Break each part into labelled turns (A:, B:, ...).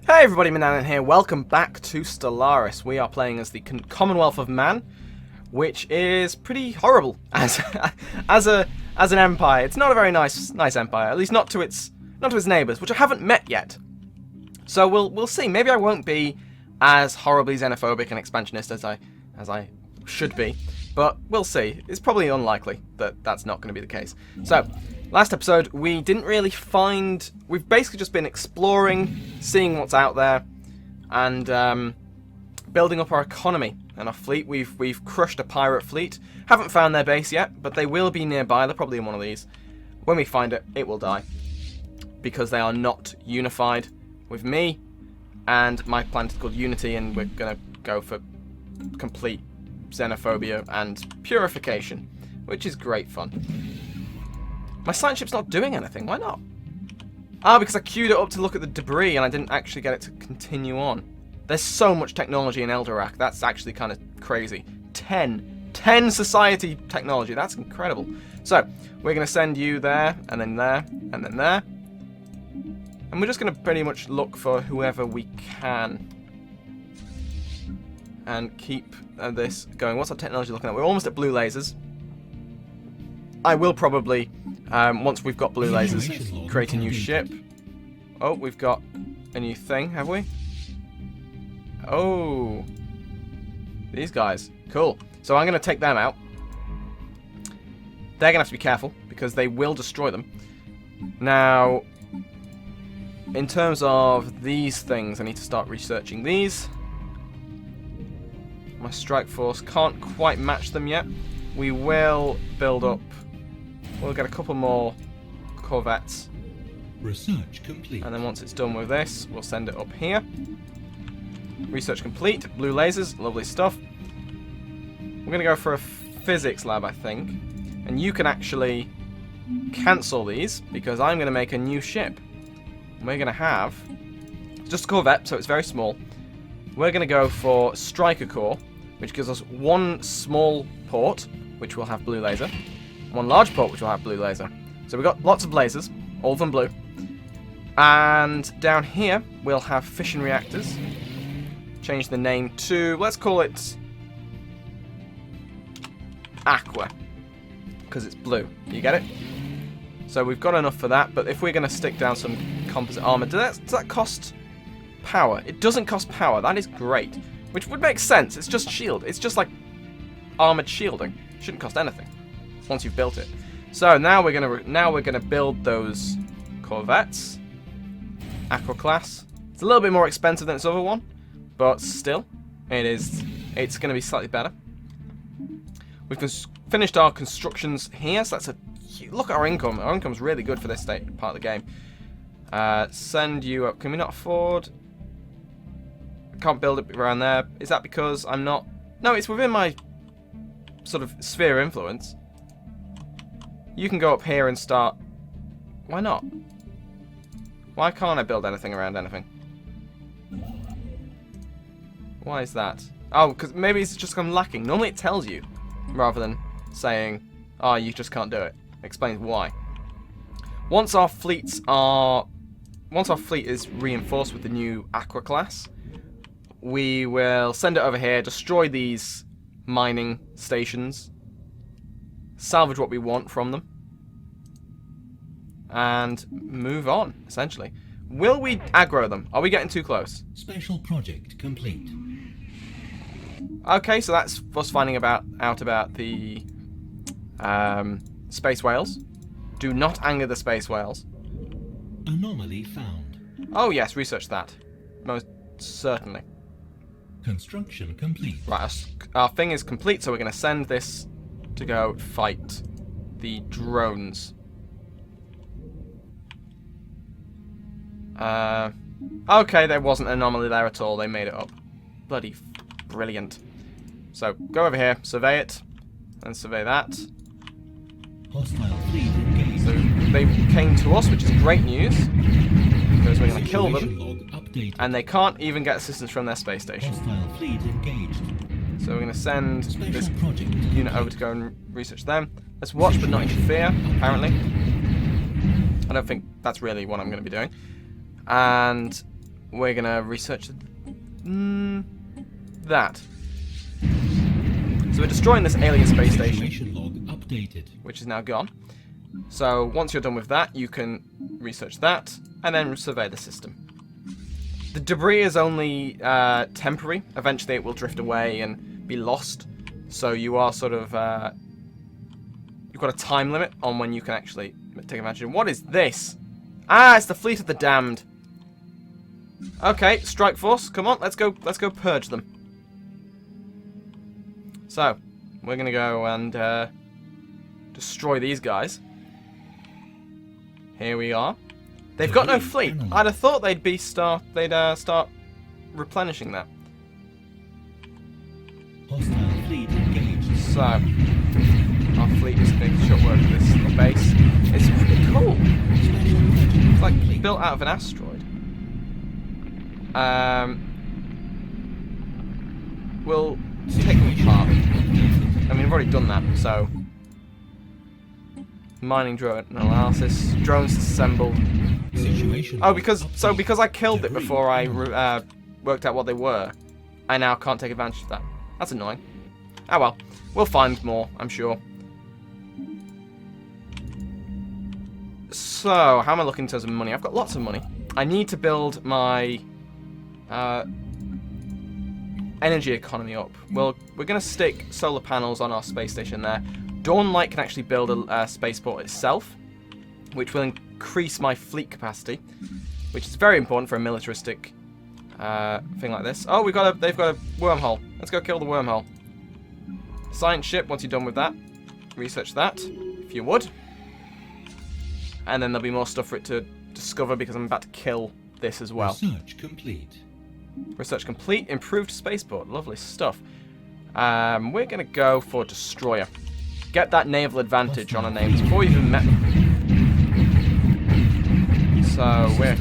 A: Hey everybody, Manannan here. Welcome back to Stellaris. We are playing as the Commonwealth of Man, which is pretty horrible as an empire. It's not a very nice empire, at least not to its neighbours, which I haven't met yet. So we'll see. Maybe I won't be as horribly xenophobic and expansionist as I should be, but we'll see. It's probably unlikely that that's not going to be the case. So, last episode, we didn't really find... We've basically just been exploring, seeing what's out there, and building up our economy and our fleet. We've crushed a pirate fleet. Haven't found their base yet, but they will be nearby. They're probably in one of these. When we find it, it will die, because they are not unified with me, and my planet is called Unity, and we're going to go for complete xenophobia and purification, which is great fun. My science ship's not doing anything. Why not? Ah, because I queued it up to look at the debris and I didn't actually get it to continue on. There's so much technology in Eldorak. That's actually kind of crazy. 10 society technology. That's incredible. So, we're going to send you there, and then there, and then there. And we're just going to pretty much look for whoever we can. And keep this going. What's our technology looking at? We're almost at blue lasers. I will probably... once we've got blue lasers, create a new ship. Oh, we've got a new thing, have we? Oh. These guys. Cool. So I'm going to take them out. They're going to have to be careful, because they will destroy them. Now, in terms of these things, I need to start researching these. My strike force can't quite match them yet. We will build up... We'll get a couple more corvettes.
B: Research complete.
A: And then once it's done with this, we'll send it up here. Research complete. Blue lasers. Lovely stuff. We're going to go for a physics lab, I think. And you can actually cancel these, because I'm going to make a new ship. We're going to have just a corvette, so it's very small. We're going to go for Striker Core, which gives us one small port, which will have blue laser. One large port, which will have blue laser. So we've got lots of lasers, all of them blue. And down here, we'll have fission reactors. Change the name to, let's call it Aqua, because it's blue. You get it? So we've got enough for that, but if we're going to stick down some composite armor, does that cost power? It doesn't cost power. That is great. Which would make sense. It's just shield. It's just like armored shielding. It shouldn't cost anything once you've built it. So now we're gonna build those corvettes. Aqua class. It's a little bit more expensive than its other one, but still, it's gonna be slightly better. We've finished our constructions here, so that's look at our income. Our income's really good for this part of the game. Send you up. Can we not afford? I can't build it around there. Is that because I'm not? No, it's within my sort of sphere of influence. You can go up here and start... Why not? Why can't I build anything around anything? Why is that? Oh, because maybe it's just I'm lacking. Normally it tells you, rather than saying, oh, you just can't do it. It explains why. Once our fleet is reinforced with the new Aqua class, we will send it over here, destroy these mining stations, salvage what we want from them, and move on, essentially. Will we aggro them? Are we getting too close?
B: Special project complete.
A: Okay, so that's us finding out about the space whales. Do not anger the space whales.
B: Anomaly found.
A: Oh yes, research that. Most certainly.
B: Construction complete.
A: Right, our thing is complete, so we're going to send this to go fight the drones. Okay, there wasn't an anomaly there at all. They made it up. Bloody brilliant. So, go over here, survey it, and survey that.
B: Hostile fleet engaged.
A: So, they came to us, which is great news, because we're going to kill them, and they can't even get assistance from their space station.
B: Hostile fleet engaged.
A: So we're going to send this unit over to go and research them. Let's watch but not interfere, apparently. I don't think that's really what I'm going to be doing. And we're going to research that. So we're destroying this alien space station,
B: Situation log updated.
A: which is now gone. So once you're done with that, you can research that and then survey the system. The debris is only temporary. Eventually it will drift away and be lost. So you are sort of... you've got a time limit on when you can actually take advantage of it. What is this? Ah, it's the Fleet of the Damned. Okay, Strike Force, come on, let's go purge them. So, we're gonna go and destroy these guys. Here we are. They've got no fleet. I'd have thought they'd start replenishing that.
B: Hostile fleet engaged.
A: So, our fleet is making short work of this little base. It's pretty cool. It's like built out of an asteroid. We'll take them apart. I mean, we've already done that, so... Mining drone analysis. Drones assembled.
B: Situation
A: Oh,
B: log
A: because
B: updated.
A: I killed it
B: Debris
A: before I
B: analyzed.
A: worked out what they were, I now can't take advantage of that. That's annoying. Ah well, we'll find more, I'm sure. So, how am I looking in terms of money? I've got lots of money. I need to build my energy economy up. Well, we're going to stick solar panels on our space station there. Dawnlight can actually build a spaceport itself, which will increase my fleet capacity, which is very important for a militaristic thing like this. Oh, they've got a wormhole. Let's go kill the wormhole. Science ship, once you're done with that, research that, if you would. And then there'll be more stuff for it to discover because I'm about to kill this as well.
B: Research complete.
A: Research complete. Improved spaceport. Lovely stuff. We're going to go for Destroyer. Get that naval advantage on our names before we even met them. So we're...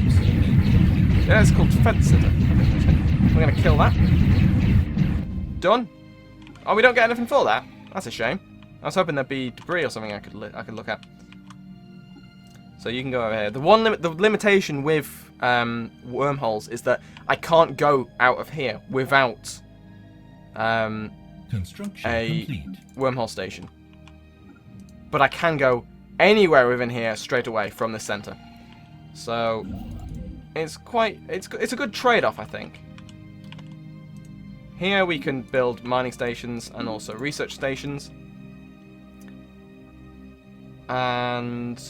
A: Yeah, it's called Defense Center. We're going to kill that. Done. Oh, we don't get anything for that? That's a shame. I was hoping there'd be debris or something I could look at. So you can go over here. The limitation with wormholes is that I can't go out of here without
B: Construction
A: a
B: complete.
A: wormhole station. But I can go anywhere within here straight away from the center. So it's a good trade-off, I think. Here we can build mining stations and also research stations. And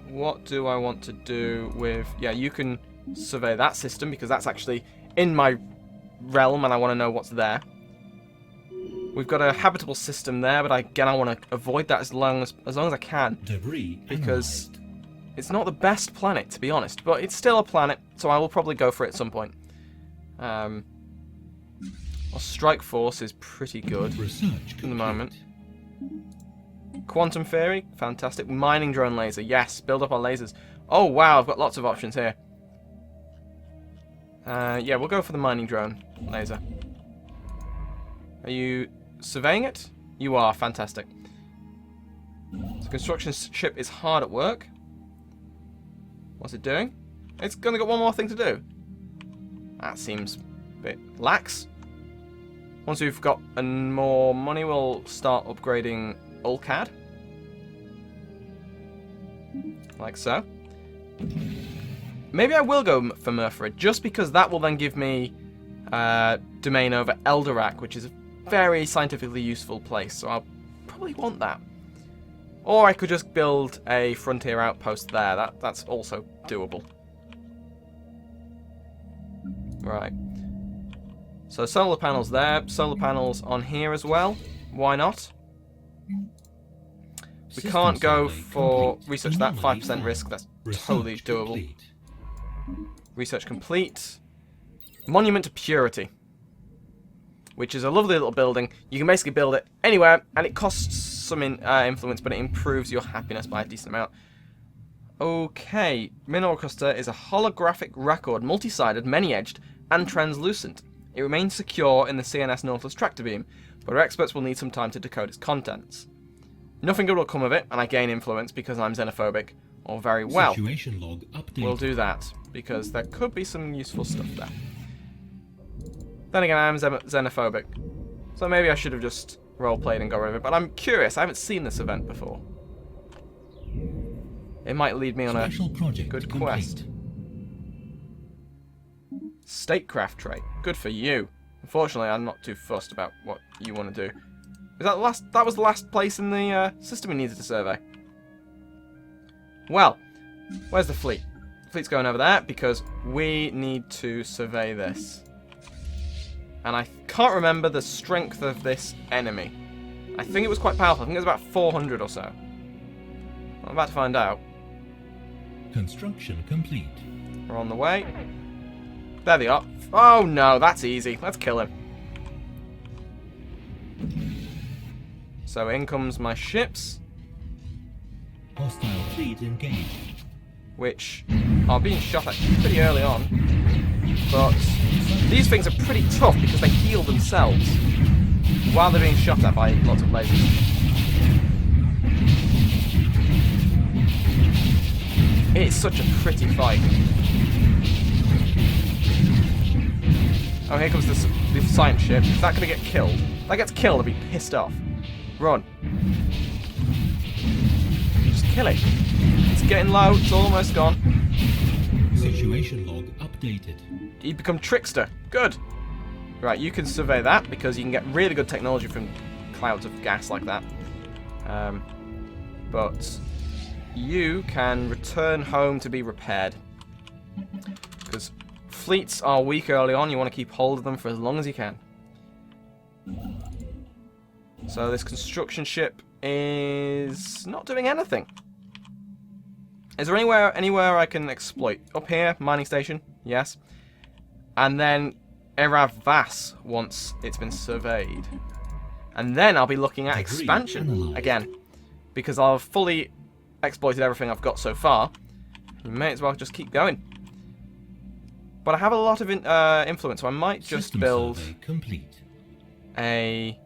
A: what do I want to do with... Yeah, you can survey that system because that's actually in my realm and I want to know what's there. We've got a habitable system there, but again, I want to avoid that as long as I can.
B: Debris
A: Because
B: analyzed.
A: it's not the best planet, to be honest, but it's still a planet, so I will probably go for it at some point. Our strike force is pretty good
B: Research
A: at the
B: complete.
A: moment. Quantum theory, fantastic. Mining drone laser, yes, build up our lasers. Oh wow, I've got lots of options here. Yeah, we'll go for the mining drone laser. Are you surveying it? You are, fantastic. So construction ship is hard at work. What's it doing? It's gonna got one more thing to do. That seems a bit lax. Once we've got more money, we'll start upgrading ULCAD. Like so. Maybe I will go for Murfred, just because that will then give me domain over Eldorak, which is a very scientifically useful place, so I'll probably want that. Or I could just build a frontier outpost there. That's also doable. Right. So solar panels there, solar panels on here as well. Why not? We
B: System
A: can't go
B: survey
A: for
B: complete.
A: research that
B: Anomaly
A: 5%
B: found.
A: risk. That's
B: Research
A: totally doable.
B: complete.
A: Research complete. Monument to Purity, which is a lovely little building. You can basically build it anywhere, and it costs some influence, but it improves your happiness by a decent amount. Okay, Mineral Cluster is a holographic record, multi-sided, many-edged, and translucent. It remains secure in the CNS Nautilus tractor beam, but our experts will need some time to decode its contents. Nothing good will come of it, and I gain influence because I'm xenophobic. or very well.
B: Situation log updated.
A: We'll do that, because there could be some useful stuff there. Then again, I am xenophobic, so maybe I should have just roleplayed and got rid of it, but I'm curious, I haven't seen this event before. It might lead me on a
B: Special project
A: good
B: complete.
A: quest. Statecraft trait. Good for you. Unfortunately, I'm not too fussed about what you want to do. Is that the last? That was the last place in the system we needed to survey. Well, where's the fleet? The fleet's going over there because we need to survey this. And I can't remember the strength of this enemy. I think it was quite powerful. I think it was about 400 or so. I'm about to find out.
B: Construction complete.
A: We're on the way. There they are. Oh no, that's easy. Let's kill him. So in comes my ships,
B: Hostile fleet engaged.
A: which are being shot at pretty early on. But these things are pretty tough because they heal themselves while they're being shot at by lots of lasers. It's such a pretty fight. Oh, here comes the science ship. Is that going to get killed? If that gets killed, I'll be pissed off. Run. Just kill it. It's getting low. It's almost gone.
B: Situation log updated.
A: You become trickster. Good. Right, you can survey that because you can get really good technology from clouds of gas like that. But you can return home to be repaired. Because fleets are weak early on. You want to keep hold of them for as long as you can. So this construction ship is not doing anything. Is there anywhere I can exploit? Up here, mining station, yes. And then Eravas once it's been surveyed. And then I'll be looking at expansion again. Because I've fully exploited everything I've got so far. You may as well just keep going. But I have a lot of influence, so I might just
B: System
A: build
B: survey complete.
A: a...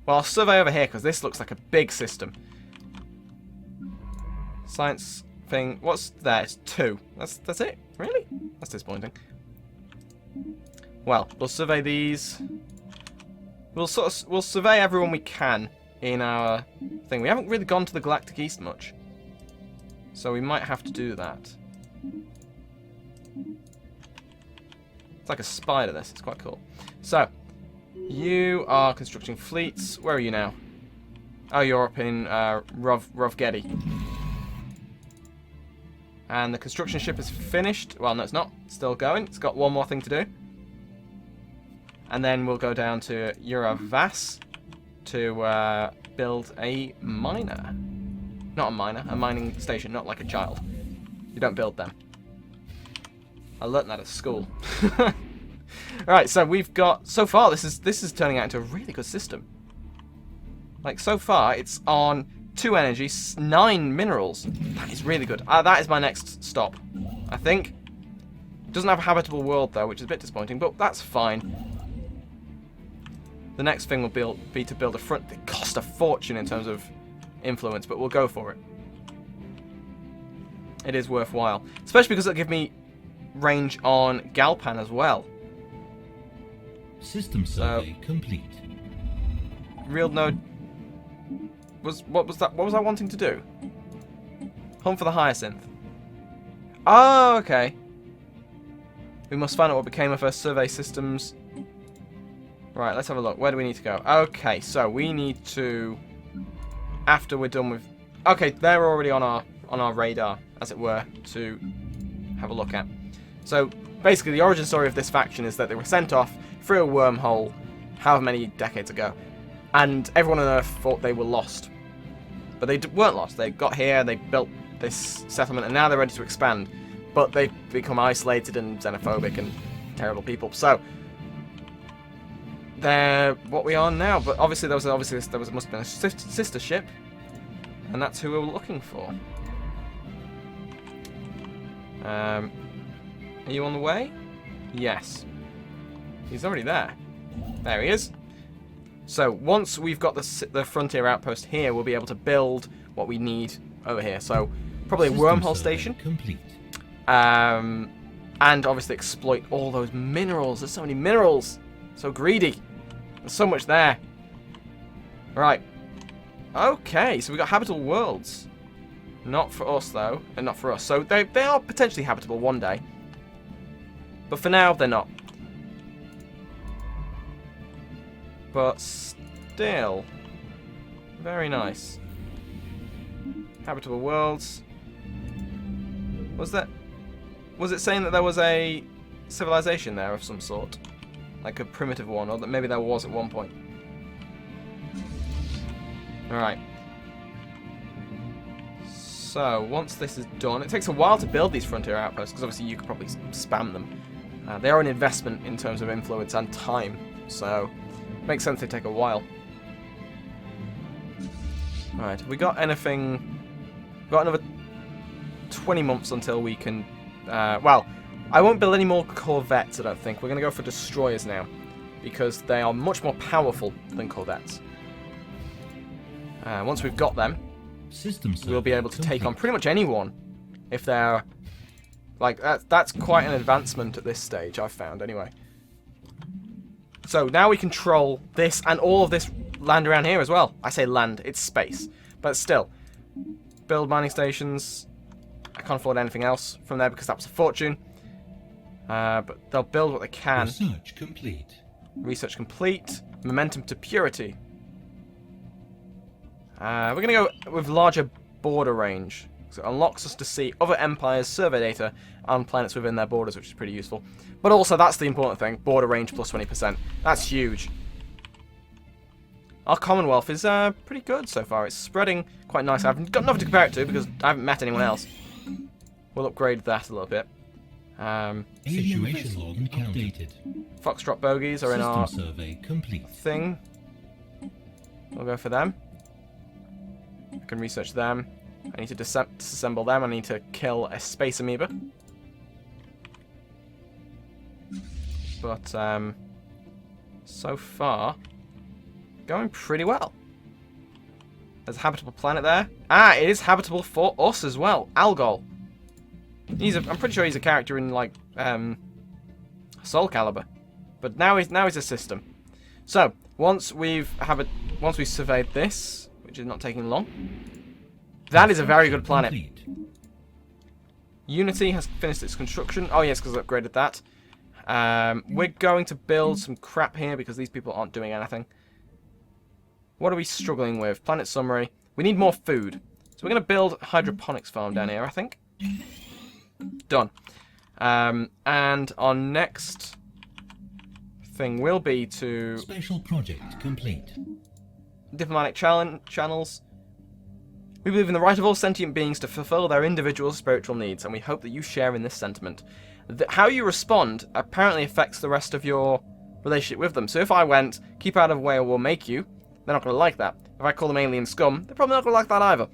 A: Well, I'll survey over here because this looks like a big system. Science thing. What's there? It's 2. That's it? Really? That's disappointing. Well, we'll survey these. We'll survey everyone we can in our thing. We haven't really gone to the Galactic East much, so we might have to do that. It's like a spider. This. It's quite cool. So. You are constructing fleets. Where are you now? Oh, you're up in Rovgedi. And the construction ship is finished. Well, no, it's not. It's still going. It's got one more thing to do. And then we'll go down to Uravas to build a miner. Not a miner, a mining station, not like a child. You don't build them. I learnt that at school. Alright, so we've got... So far, this is turning out into a really good system. Like, so far, it's on 2 energy, 9 minerals. That is really good. That is my next stop, I think. It doesn't have a habitable world, though, which is a bit disappointing, but that's fine. The next thing will be to build a front. They cost a fortune in terms of influence, but we'll go for it. It is worthwhile. Especially because it'll give me range on Galpan as well.
B: System survey complete.
A: Real node what was that? What was I wanting to do? Hunt for the hyacinth. Oh, okay. We must find out what became of our survey systems. Right, let's have a look. Where do we need to go? Okay, so we need to, after we're done with... Okay, they're already on our radar, as it were, to have a look at. So, basically, the origin story of this faction is that they were sent off through a wormhole however many decades ago, and everyone on Earth thought they were lost. But they weren't lost. They got here, they built this settlement, and now they're ready to expand. But they've become isolated and xenophobic and terrible people. So, they're what we are now. But obviously, there must have been a sister ship, and that's who we were looking for. Are you on the way? Yes. He's already there. There he is. So once we've got the frontier outpost here, we'll be able to build what we need over here. So probably a
B: System
A: wormhole
B: survey
A: station.
B: Complete.
A: And obviously exploit all those minerals. There's so many minerals. So greedy. There's so much there. Right. Okay, so we got habitable worlds. Not for us, though. And not for us. So they are potentially habitable one day. But for now, they're not. But still. Very nice. Habitable worlds. Was it saying that there was a civilization there of some sort? Like a primitive one, or that maybe there was at one point. Alright. So, once this is done, it takes a while to build these frontier outposts, because obviously you could probably spam them. They are an investment in terms of influence and time, so it makes sense they take a while. Alright, have we got anything... We've got another 20 months until we can... well, I won't build any more corvettes, I don't think. We're going to go for destroyers now, because they are much more powerful than corvettes. Once we've got them, we'll be able to take on pretty much anyone. If they're... Like, that's quite an advancement at this stage, I've found, anyway. So, now we control this and all of this land around here as well. I say land, it's space. But still, build mining stations. I can't afford anything else from there because that was a fortune. But they'll build what they can.
B: Research complete.
A: Research complete. Momentum to purity. We're going to go with larger border range. So it unlocks us to see other empires' survey data on planets within their borders, which is pretty useful. But also, that's the important thing. Border range plus 20%. That's huge. Our Commonwealth is pretty good so far. It's spreading quite nice. I've got nothing to compare it to because I haven't met anyone else. We'll upgrade that a little bit.
B: Situation log updated.
A: Foxtrot bogies are in our
B: survey complete.
A: thing. We'll go for them. I can research them. I need to disassemble them. I need to kill a space amoeba. But, so far, going pretty well. There's a habitable planet there. Ah, it is habitable for us as well. Algol. I'm pretty sure he's a character in, like, Soul Calibur. But now he's a system. So, once we've surveyed this, which is not taking long, that is a very good planet. Unity has finished its construction. Oh yes, because I upgraded that. We're going to build some crap here because these people aren't doing anything. What are we struggling with? Planet summary. We need more food. So we're going to build a hydroponics farm down here, I think. Done. And our next thing will be to...
B: Special project complete.
A: Diplomatic channels. We believe in the right of all sentient beings to fulfill their individual spiritual needs, and we hope that you share in this sentiment. How you respond apparently affects the rest of your relationship with them. So if I went, keep out of the way or we'll make you, they're not going to like that. If I call them alien scum, they're probably not going to like that either.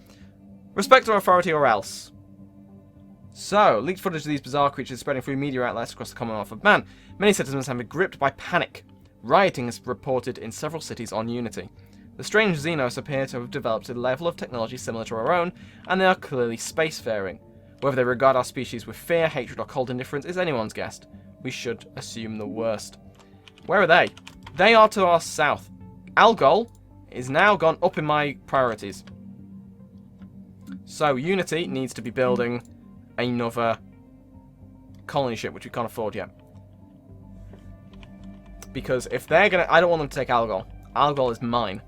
A: Respect our authority or else. So, leaked footage of these bizarre creatures spreading through media outlets across the Commonwealth of Man. Many citizens have been gripped by panic. Rioting is reported in several cities on Unity. The strange Xenos appear to have developed a level of technology similar to our own, and they are clearly spacefaring. Whether they regard our species with fear, hatred, or cold indifference is anyone's guess. We should assume the worst. Where are they? They are to our south. Algol is now gone up in my priorities. So, Unity needs to be building another colony ship, which we can't afford yet. Because if they're gonna... I don't want them to take Algol. Algol is mine.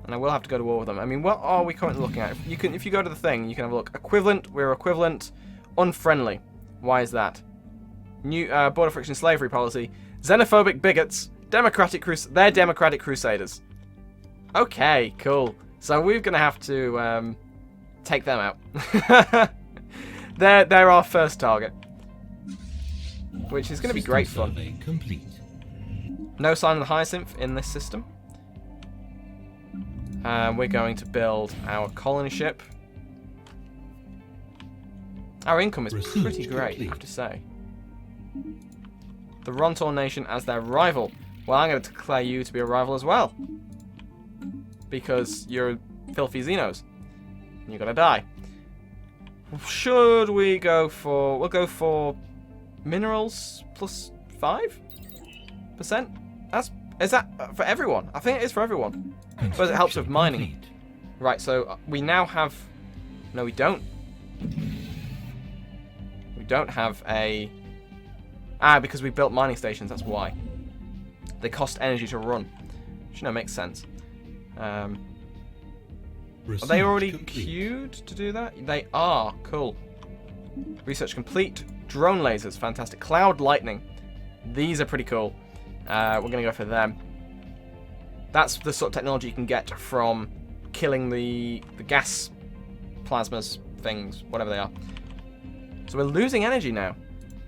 A: And I will have to go to war with them. I mean, what are we currently looking at? If you go to the thing, you can have a look. Equivalent, we're equivalent. Unfriendly. Why is that? New border friction slavery policy. Xenophobic bigots. They're democratic crusaders. Okay, cool. So we're going to have to take them out. They're our first target. Which is going to be great fun.
B: Complete.
A: No sign of the hyacinth in this system. We're going to build our colony ship. Our income is pretty great, I have to say. The Rontor Nation as their rival. Well, I'm going to declare you to be a rival as well. Because you're filthy Xenos. you're gonna die. Should we go for... We'll go for minerals plus 5%? Is that for everyone? I think it is for everyone. I suppose it helps with mining.
B: Complete.
A: Right, so we now have... No, we don't. We don't have a... because we built mining stations, that's why. They cost energy to run. Which, makes sense. Are they already queued to do that? They are. Cool. Research complete. Drone lasers. Fantastic. Cloud lightning. These are pretty cool. We're going to go for them. That's the sort of technology you can get from killing the gas plasmas things, whatever they are. So we're losing energy now.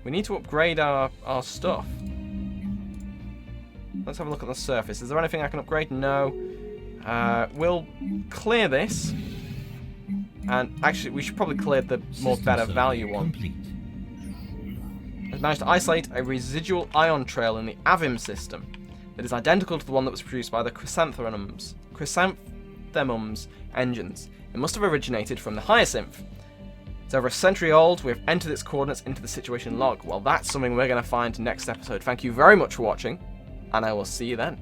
A: We need to upgrade our stuff. Let's have a look at the surface. Is there anything I can upgrade? No. We'll clear this. And actually, we should probably clear the more better value one. I've managed to isolate a residual ion trail in the Avim system that is identical to the one that was produced by the chrysanthemums engines. It must have originated from the Hyacinth. It's over a century old. We have entered its coordinates into the situation log. Well, that's something we're going to find next episode. Thank you very much for watching, and I will see you then.